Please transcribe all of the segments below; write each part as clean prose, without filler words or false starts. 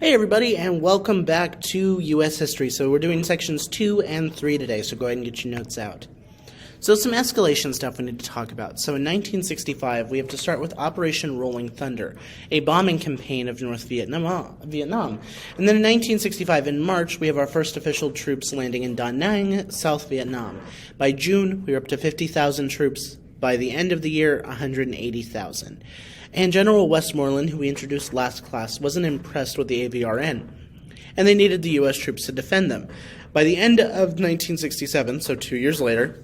Hey everybody, and welcome back to U.S. History. So we're doing sections 2 and 3 today, so go ahead and get your notes out. So some escalation stuff we need to talk about. So in 1965, we have to start with Operation Rolling Thunder, a bombing campaign of North Vietnam. And then in 1965, in March, we have our first official troops landing in Da Nang, South Vietnam. By June, we were up to 50,000 troops. By the end of the year, 180,000. And General Westmoreland, who we introduced last class, wasn't impressed with the AVRN, and they needed the U.S. troops to defend them. By the end of 1967, so 2 years later,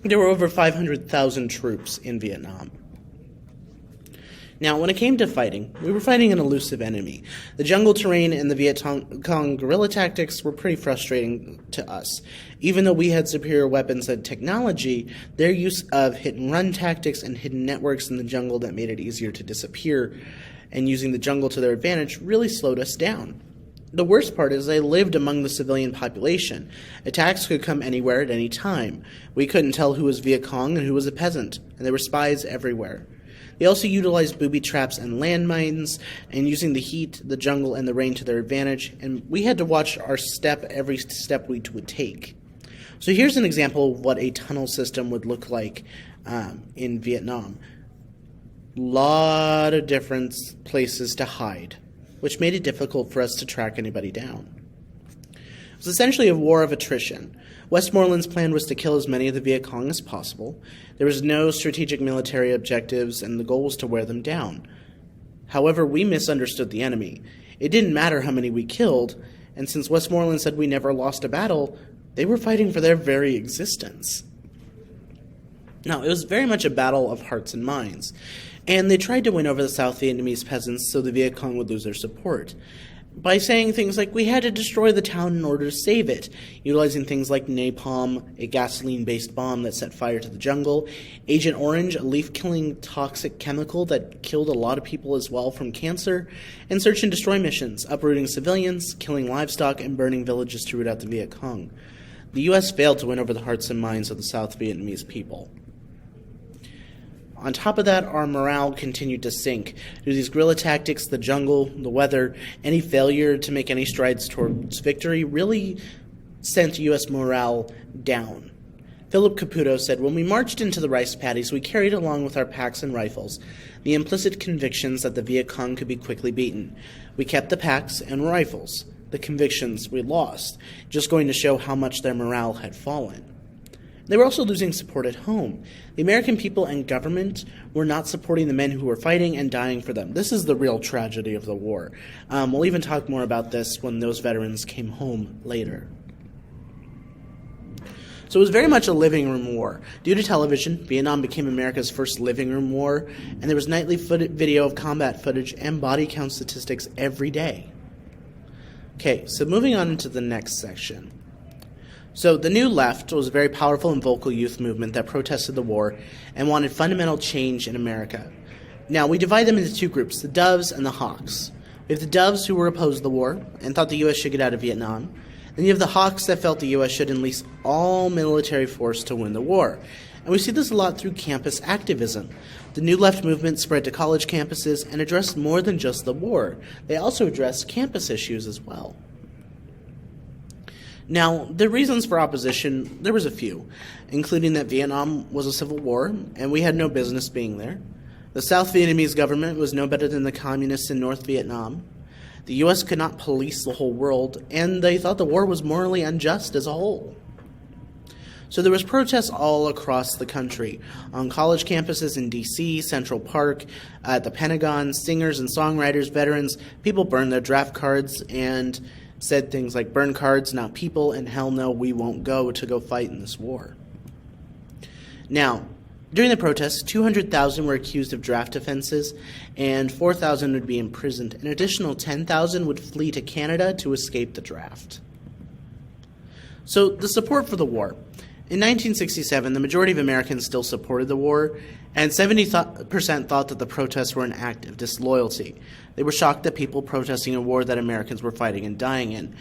there were over 500,000 troops in Vietnam. Now, when it came to fighting, we were fighting an elusive enemy. The jungle terrain and the Viet Cong guerrilla tactics were pretty frustrating to us. Even though we had superior weapons and technology, their use of hit-and-run tactics and hidden networks in the jungle that made it easier to disappear and using the jungle to their advantage really slowed us down. The worst part is they lived among the civilian population. Attacks could come anywhere at any time. We couldn't tell who was Viet Cong and who was a peasant, and there were spies everywhere. They also utilized booby traps and landmines, and using the heat, the jungle, and the rain to their advantage, and we had to watch our step every step we would take. So here's an example of what a tunnel system would look like in Vietnam. Lot of different places to hide, which made it difficult for us to track anybody down. It was essentially a war of attrition. Westmoreland's plan was to kill as many of the Viet Cong as possible. There was no strategic military objectives, and the goal was to wear them down. However, we misunderstood the enemy. It didn't matter how many we killed, and since Westmoreland said we never lost a battle, they were fighting for their very existence. Now, it was very much a battle of hearts and minds, and they tried to win over the South Vietnamese peasants so the Viet Cong would lose their support, by saying things like, we had to destroy the town in order to save it, utilizing things like napalm, a gasoline-based bomb that set fire to the jungle, Agent Orange, a leaf-killing toxic chemical that killed a lot of people as well from cancer, and search and destroy missions, uprooting civilians, killing livestock, and burning villages to root out the Viet Cong. The U.S. failed to win over the hearts and minds of the South Vietnamese people. On top of that, our morale continued to sink. Due to these guerrilla tactics, the jungle, the weather, any failure to make any strides towards victory really sent U.S. morale down. Philip Caputo said, "When we marched into the rice paddies, we carried along with our packs and rifles the implicit convictions that the Viet Cong could be quickly beaten. We kept the packs and rifles, the convictions we lost, just going to show how much their morale had fallen." They were also losing support at home. The American people and government were not supporting the men who were fighting and dying for them. This is the real tragedy of the war. We'll even talk more about this when those veterans came home later. So it was very much a living room war. Due to television, Vietnam became America's first living room war, and there was nightly video of combat footage and body count statistics every day. Okay, so moving on into the next section. So the New Left was a very powerful and vocal youth movement that protested the war and wanted fundamental change in America. Now, we divide them into two groups, the Doves and the Hawks. We have the Doves who were opposed to the war and thought the U.S. should get out of Vietnam. Then you have the Hawks that felt the U.S. should enlist all military force to win the war. And we see this a lot through campus activism. The New Left movement spread to college campuses and addressed more than just the war. They also addressed campus issues as well. Now, the reasons for opposition, there was a few, including that Vietnam was a civil war, and we had no business being there. The South Vietnamese government was no better than the communists in North Vietnam. The U.S. could not police the whole world, and they thought the war was morally unjust as a whole. So there was protests all across the country, on college campuses in D.C., Central Park, at the Pentagon, singers and songwriters, veterans, people burned their draft cards and said things like, "Burn cards, not people, and hell no, we won't go fight in this war." Now, during the protests, 200,000 were accused of draft offenses, and 4,000 would be imprisoned. An additional 10,000 would flee to Canada to escape the draft. So, the support for the war. In 1967, the majority of Americans still supported the war, and 70% thought that the protests were an act of disloyalty. They were shocked that people protesting a war that Americans were fighting and dying in.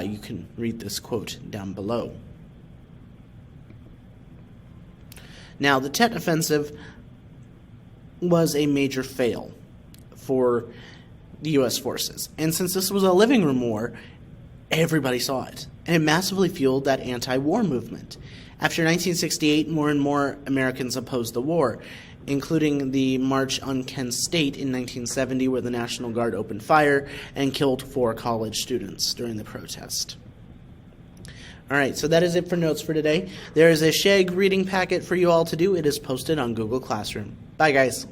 You can read this quote down below. Now, the Tet Offensive was a major fail for the U.S. forces. And since this was a living room war, everybody saw it. And it massively fueled that anti-war movement. After 1968, more and more Americans opposed the war, including the March on Kent State in 1970, where the National Guard opened fire and killed 4 college students during the protest. All right, so that is it for notes for today. There is a Shag reading packet for you all to do. It is posted on Google Classroom. Bye, guys.